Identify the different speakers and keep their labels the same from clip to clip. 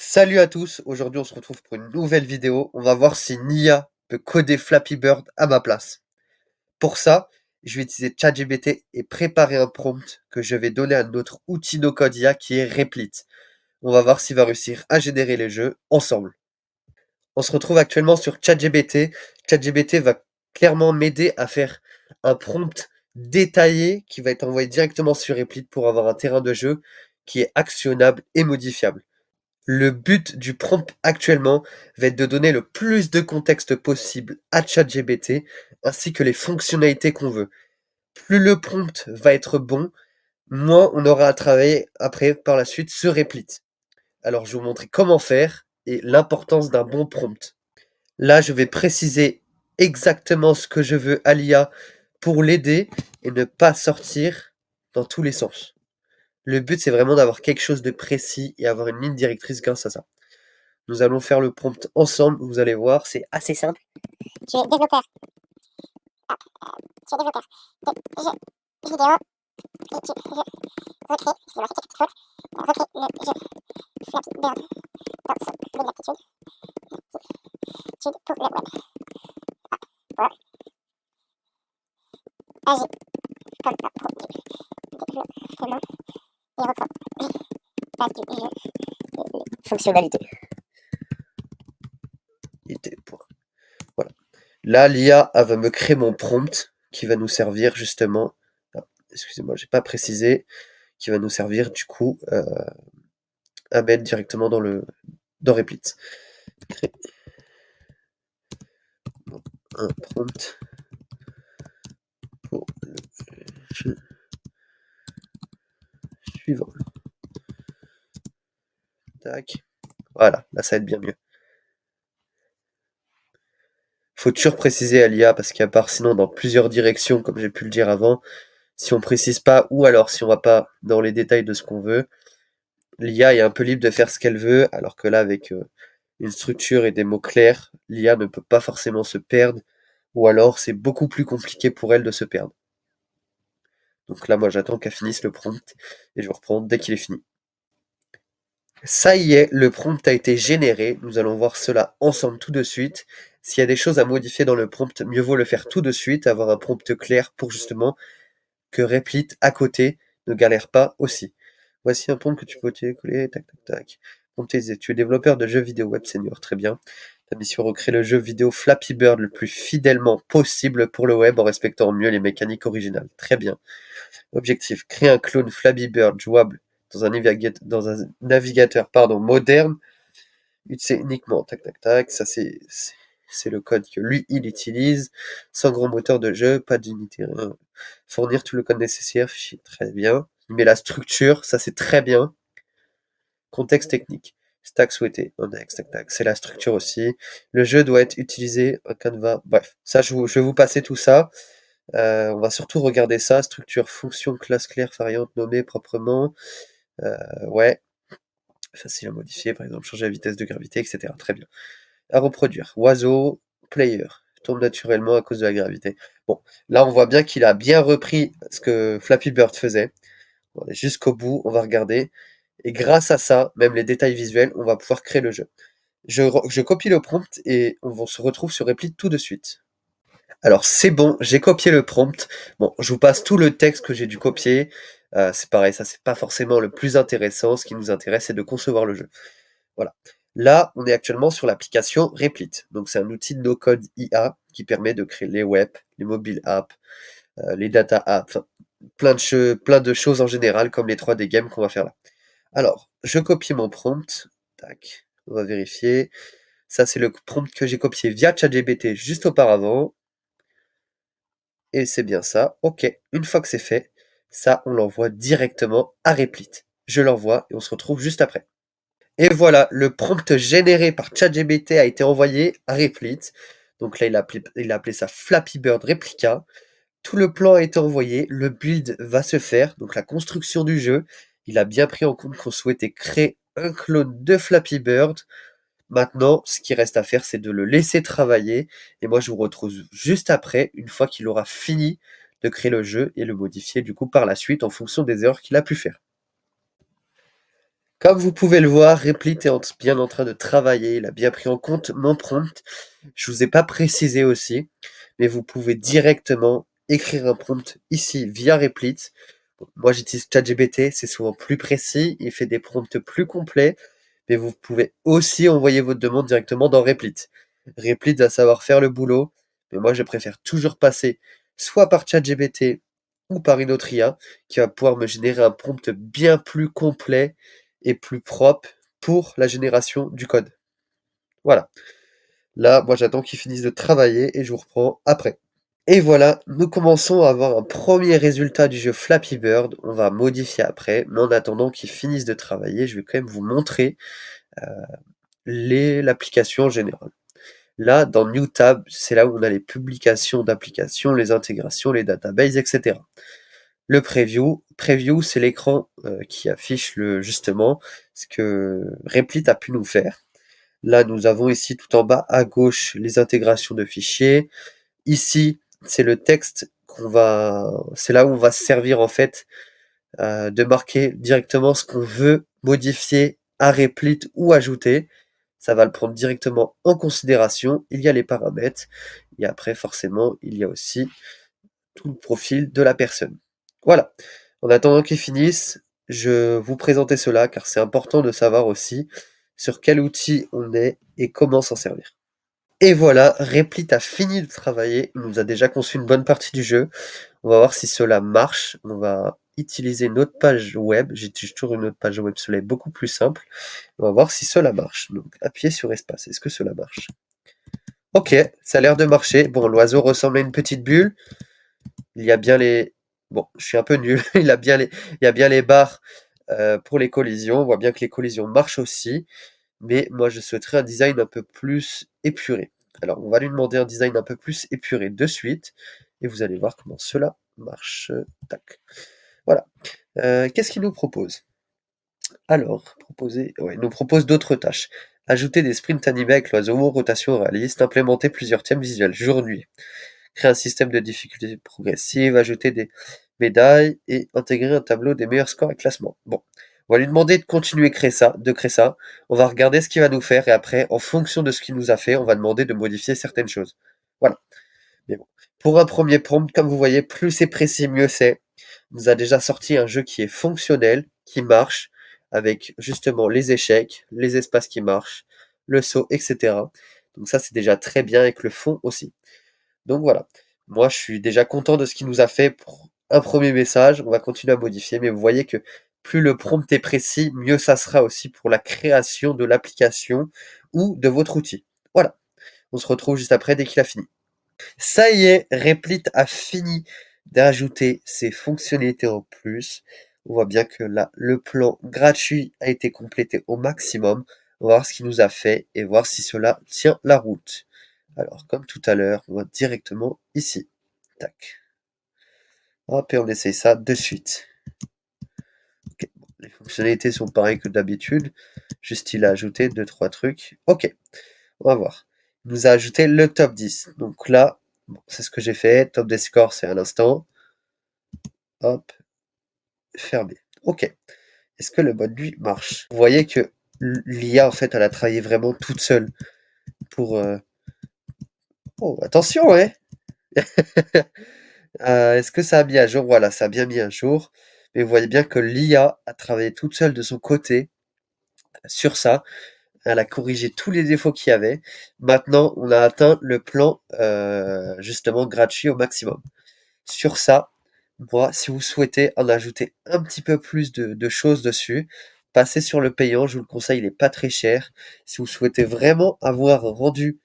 Speaker 1: Salut à tous, aujourd'hui on se retrouve pour une nouvelle vidéo. On va voir si Nia peut coder Flappy Bird à ma place. Pour ça, je vais utiliser ChatGPT et préparer un prompt que je vais donner à notre outil no code IA qui est Replit. On va voir s'il va réussir à générer les jeux ensemble. On se retrouve actuellement sur ChatGPT. ChatGPT va clairement m'aider à faire un prompt détaillé qui va être envoyé directement sur Replit pour avoir un terrain de jeu qui est actionnable et modifiable. Le but du prompt actuellement va être de donner le plus de contexte possible à ChatGPT ainsi que les fonctionnalités qu'on veut. Plus le prompt va être bon, moins on aura à travailler après par la suite sur Replit. Alors je vais vous montrer comment faire et l'importance d'un bon prompt. Là, je vais préciser exactement ce que je veux à l'IA pour l'aider et ne pas sortir dans tous les sens. Le but, c'est vraiment d'avoir quelque chose de précis et avoir une ligne directrice grâce à ça. Nous allons faire le prompt ensemble, vous allez voir, c'est assez simple.
Speaker 2: Tu es développeur. Tu es développeur de jeux vidéo et tu veux recréer, excusez-moi, c'est quelque faute, recréer le jeu Flappy Bird dans son exactitude pour le web. Pour agir comme un pro du développement et reprend base du jeu et les fonctionnalités.
Speaker 1: Voilà. Là, l'IA va me créer mon prompt qui va nous servir justement, excusez-moi, j'ai pas précisé, qui va nous servir du coup à mettre directement dans Replit. Créer un prompt pour le jeu suivant. Tac. Voilà, là ça va être bien mieux. Faut toujours préciser à l'IA parce qu'à part sinon dans plusieurs directions, comme j'ai pu le dire avant, si on précise pas ou alors si on va pas dans les détails de ce qu'on veut, l'IA est un peu libre de faire ce qu'elle veut, alors que là avec une structure et des mots clairs, l'IA ne peut pas forcément se perdre, ou alors c'est beaucoup plus compliqué pour elle de se perdre. Donc là moi j'attends qu'elle finisse le prompt et je reprends dès qu'il est fini. Ça y est, le prompt a été généré. Nous allons voir cela ensemble tout de suite. S'il y a des choses à modifier dans le prompt, mieux vaut le faire tout de suite, avoir un prompt clair pour justement que Replit à côté ne galère pas aussi. Voici un prompt que tu peux coller, tac tac tac. Prompter, tu es développeur de jeux vidéo web senior, très bien. Ta mission recréer le jeu vidéo Flappy Bird le plus fidèlement possible pour le web en respectant mieux les mécaniques originales. Très bien. Objectif, créer un clone Flappy Bird jouable dans un navigateur moderne. C'est uniquement, tac tac tac, ça c'est le code que lui il utilise, sans grand moteur de jeu, pas d'unité, rien. Fournir tout le code nécessaire, fichier, très bien. Il met la structure, ça c'est très bien. Contexte technique. Stack souhaité, index, tac tac, c'est la structure aussi. Le jeu doit être utilisé, un canevas, bref. Ça, je vais vous passer tout ça. On va surtout regarder ça, structure, fonction, classe claire, variante, nommée proprement. Ouais, facile à modifier, par exemple, changer la vitesse de gravité, etc. Très bien. À reproduire. Oiseau, player. Tombe naturellement à cause de la gravité. Bon, là on voit bien qu'il a bien repris ce que Flappy Bird faisait. On va aller jusqu'au bout, on va regarder. Et grâce à ça, même les détails visuels, on va pouvoir créer le jeu. Je copie le prompt et on se retrouve sur Replit tout de suite. Alors c'est bon, j'ai copié le prompt. Bon, je vous passe tout le texte que j'ai dû copier. C'est pareil, ça c'est pas forcément le plus intéressant. Ce qui nous intéresse, c'est de concevoir le jeu. Voilà. Là, on est actuellement sur l'application Replit. Donc c'est un outil de no-code IA qui permet de créer les web, les mobile apps, les data apps, enfin, plein de choses en général, comme les 3D games qu'on va faire là. Alors, je copie mon prompt. Tac, on va vérifier. Ça, c'est le prompt que j'ai copié via ChatGPT juste auparavant. Et c'est bien ça. OK, une fois que c'est fait, ça, on l'envoie directement à Replit. Je l'envoie et on se retrouve juste après. Et voilà, le prompt généré par ChatGPT a été envoyé à Replit. Donc là, il a appelé ça Flappy Bird Replica. Tout le plan a été envoyé, le build va se faire, donc la construction du jeu. Il a bien pris en compte qu'on souhaitait créer un clone de Flappy Bird. Maintenant, ce qui reste à faire, c'est de le laisser travailler. Et moi, je vous retrouve juste après, une fois qu'il aura fini de créer le jeu et le modifier du coup par la suite en fonction des erreurs qu'il a pu faire. Comme vous pouvez le voir, Replit est bien en train de travailler, il a bien pris en compte mon prompt. Je vous ai pas précisé aussi, mais vous pouvez directement écrire un prompt ici via Replit. Moi j'utilise ChatGPT, c'est souvent plus précis, il fait des prompts plus complets, mais vous pouvez aussi envoyer votre demande directement dans Replit. Replit va savoir faire le boulot, mais moi je préfère toujours passer soit par ChatGPT ou par une autre IA qui va pouvoir me générer un prompt bien plus complet et plus propre pour la génération du code. Voilà. Là, moi j'attends qu'ils finissent de travailler et je vous reprends après. Et voilà, nous commençons à avoir un premier résultat du jeu Flappy Bird. On va modifier après, mais en attendant qu'ils finissent de travailler, je vais quand même vous montrer l'application en général. Là, dans New Tab, c'est là où on a les publications d'applications, les intégrations, les databases, etc. Le preview, c'est l'écran qui affiche justement ce que Replit a pu nous faire. Là, nous avons ici tout en bas à gauche les intégrations de fichiers. Ici, c'est le texte c'est là où on va se servir en fait de marquer directement ce qu'on veut modifier à Replit ou ajouter. Ça va le prendre directement en considération. Il y a les paramètres et après, forcément, il y a aussi tout le profil de la personne. Voilà. En attendant qu'ils finissent, je vous présentais cela car c'est important de savoir aussi sur quel outil on est et comment s'en servir. Et voilà, Replit a fini de travailler, il nous a déjà conçu une bonne partie du jeu. On va voir si cela marche. On va utiliser une autre page web. J'utilise toujours une autre page web, cela est beaucoup plus simple. On va voir si cela marche. Donc appuyez sur espace, est-ce que cela marche? Ok, ça a l'air de marcher. Bon, l'oiseau ressemble à une petite bulle. Il y a bien les... Bon, je suis un peu nul. Il y a bien les barres pour les collisions. On voit bien que les collisions marchent aussi. Mais moi, je souhaiterais un design un peu plus épuré. Alors, on va lui demander un design un peu plus épuré de suite. Et vous allez voir comment cela marche. Tac. Voilà. Qu'est-ce qu'il nous propose? Alors, il nous propose d'autres tâches. Ajouter des sprints animés avec l'oiseau, rotation réaliste, implémenter plusieurs thèmes visuels jour-nuit, créer un système de difficulté progressive, ajouter des médailles et intégrer un tableau des meilleurs scores et classements. Bon, on va lui demander de continuer de créer ça. On va regarder ce qu'il va nous faire et après, en fonction de ce qu'il nous a fait, on va demander de modifier certaines choses. Voilà. Mais bon. Pour un premier prompt, comme vous voyez, plus c'est précis, mieux c'est. Il nous a déjà sorti un jeu qui est fonctionnel, qui marche, avec justement les échecs, les espaces qui marchent, le saut, etc. Donc ça, c'est déjà très bien avec le fond aussi. Donc voilà. Moi, je suis déjà content de ce qu'il nous a fait pour un premier message. On va continuer à modifier, mais vous voyez que plus le prompt est précis, mieux ça sera aussi pour la création de l'application ou de votre outil. Voilà. On se retrouve juste après dès qu'il a fini. Ça y est, Replit a fini d'ajouter ses fonctionnalités en plus. On voit bien que là, le plan gratuit a été complété au maximum. On va voir ce qu'il nous a fait et voir si cela tient la route. Alors, comme tout à l'heure, on va directement ici. Tac. Hop, et on essaye ça de suite. Ok, bon, les fonctionnalités sont pareilles que d'habitude. Juste, il a ajouté 2-3 trucs. Ok, on va voir. Il nous a ajouté le top 10. Donc là, bon, c'est ce que j'ai fait. Top des scores, c'est à l'instant. Hop, fermé. Ok. Est-ce que le mode nuit marche? Vous voyez que l'IA, en fait, elle a travaillé vraiment toute seule pour... Oh, attention, hein. Est-ce que ça a mis à jour? Voilà, ça a bien mis à jour. Mais vous voyez bien que l'IA a travaillé toute seule de son côté sur ça. Elle a corrigé tous les défauts qu'il y avait. Maintenant, on a atteint le plan justement gratuit au maximum. Sur ça, moi, si vous souhaitez en ajouter un petit peu plus de choses dessus, passez sur le payant, je vous le conseille, il n'est pas très cher. Si vous souhaitez vraiment avoir un rendu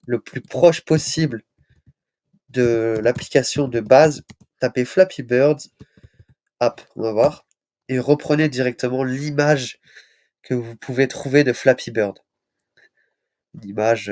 Speaker 1: le plus proche possible de l'application de base, tapez Flappy Bird, hop, on va voir, et reprenez directement l'image que vous pouvez trouver de Flappy Bird. Une image,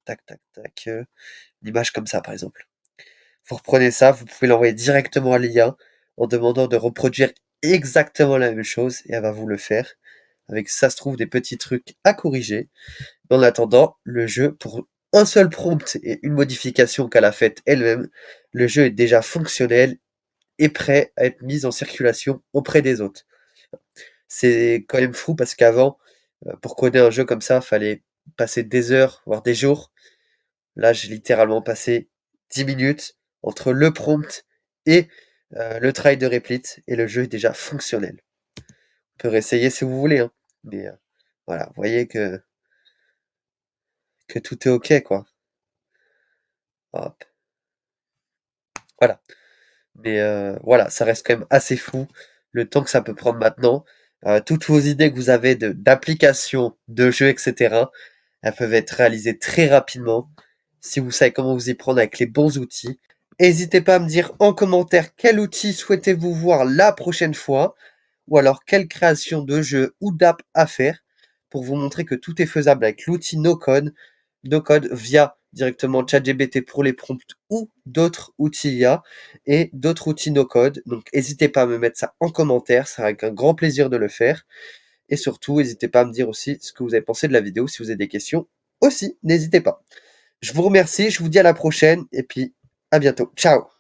Speaker 1: tac, tac, tac, une image comme ça par exemple. Vous reprenez ça, vous pouvez l'envoyer directement à l'IA en demandant de reproduire exactement la même chose et elle va vous le faire. Avec ça se trouve des petits trucs à corriger. En attendant, le jeu, pour un seul prompt et une modification qu'elle a faite elle-même, le jeu est déjà fonctionnel et prêt à être mis en circulation auprès des autres. C'est quand même fou parce qu'avant, pour coder un jeu comme ça, fallait passer des heures, voire des jours. Là, j'ai littéralement passé 10 minutes entre le prompt et le travail de replit et le jeu est déjà fonctionnel. On peut réessayer si vous voulez, hein, mais voilà, vous voyez que tout est OK, quoi. Hop, voilà. Mais voilà, ça reste quand même assez fou le temps que ça peut prendre maintenant. Toutes vos idées que vous avez d'applications, de jeux, etc., elles peuvent être réalisées très rapidement si vous savez comment vous y prendre avec les bons outils. N'hésitez pas à me dire en commentaire quel outil souhaitez-vous voir la prochaine fois, ou alors quelle création de jeu ou d'app à faire pour vous montrer que tout est faisable avec l'outil no code via directement ChatGPT pour les prompts ou d'autres outils IA et d'autres outils no code. Donc n'hésitez pas à me mettre ça en commentaire, ça sera avec un grand plaisir de le faire. Et surtout, n'hésitez pas à me dire aussi ce que vous avez pensé de la vidéo. Si vous avez des questions aussi, n'hésitez pas. Je vous remercie, je vous dis à la prochaine et puis à bientôt. Ciao!